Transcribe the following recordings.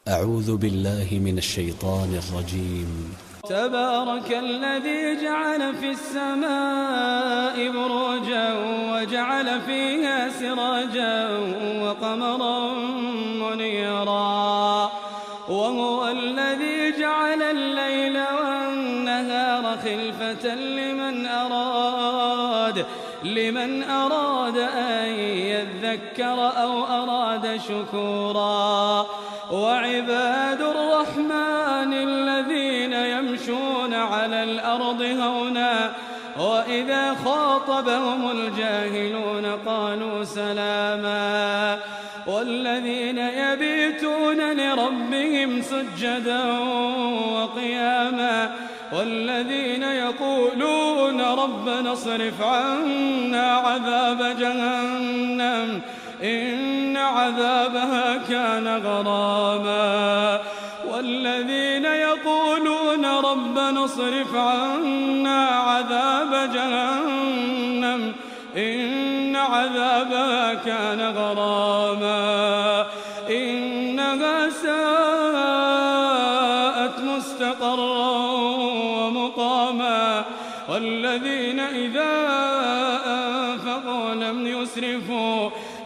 أعوذ بالله من الشيطان الرجيم. تبارك الذي جعل في السماء بروجا وجعل فيها سراجا وقمرا منيرا، وهو الذي جعل الليل والنهار خلفة لمن أراد أن يذكر أو أراد شكورا. وعباد الرحمن الذين يمشون على الأرض هونا وإذا خاطبهم الجاهلون قالوا سلاما، والذين يبيتون لربهم سجدا وقياما، والذين يقولون ربنا اصرف عنا عذاب جهنم إن عذابها كان غراما، والذين يقولون ربنا اصرف عنا عذاب جهنم إن عذابها كان غراما إنها ساءت مستقرا ومقاما، والذين إذا أنفقوا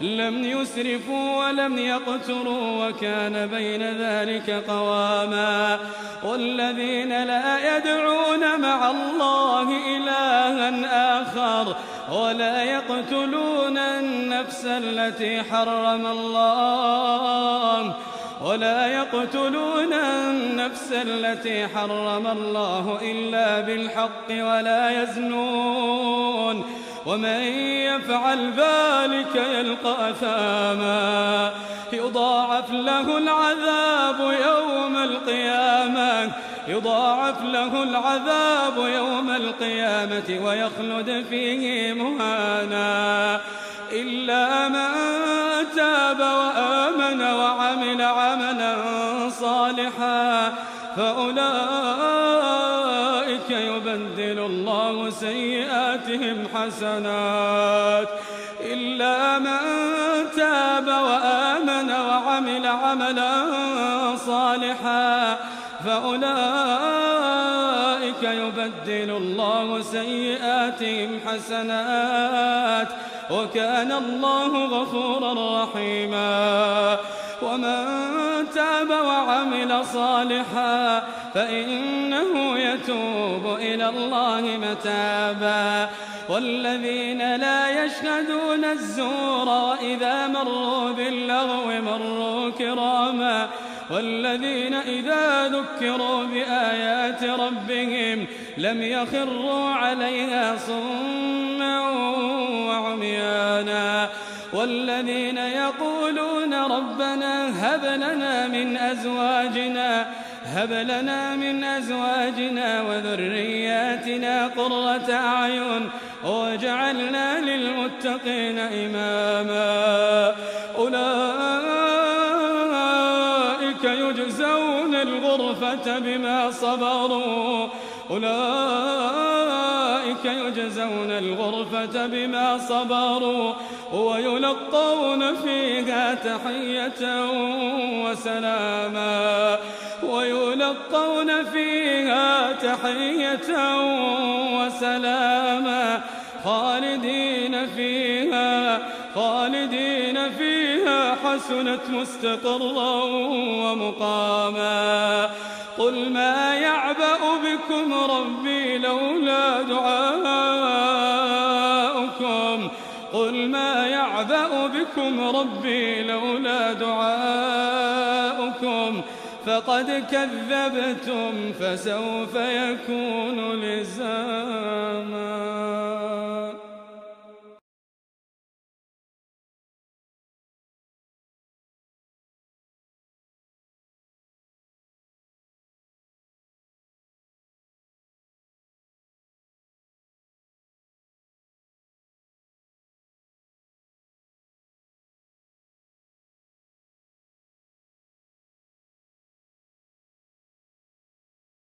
لم يسرفوا ولم يقتروا وكان بين ذلك قواما، والذين لا يدعون مع الله إلها آخر ولا يقتلون النفس التي حرم الله إلا بالحق ولا يزنون، ومن يفعل ذلك يلقى أثاما يضاعف له العذاب يوم القيامة ويخلد فيه مهانا، إلا من تاب وآمن وعمل عملا صالحا فأولئك يبدل الله سيئاتهم حسنات، إلا من تاب وآمن وعمل عملا صالحا فأولئك يبدل الله سيئاتهم حسنات وكان الله غفورا رحيما. ومن تاب وعمل صالحا فإنه يتوب إلى الله متابا، والذين لا يشهدون الزور وإذا مروا باللغو مروا كراما، والذين إذا ذكروا بآيات ربهم لم يخروا عليها صما وعميانا، والذين يقولون ربنا هب لنا من أزواجنا وذرياتنا قرة أعين واجعلنا للمتقين إماما، أولئك يجزون الغرفة بما صبروا ويلقون فيها تحية وسلاما خالدين فيها حسنت مستقرا ومقاما. قل ما يعبأ بكم ربي لولا دعاؤكم فقد كذبتم فسوف يكون لزاما.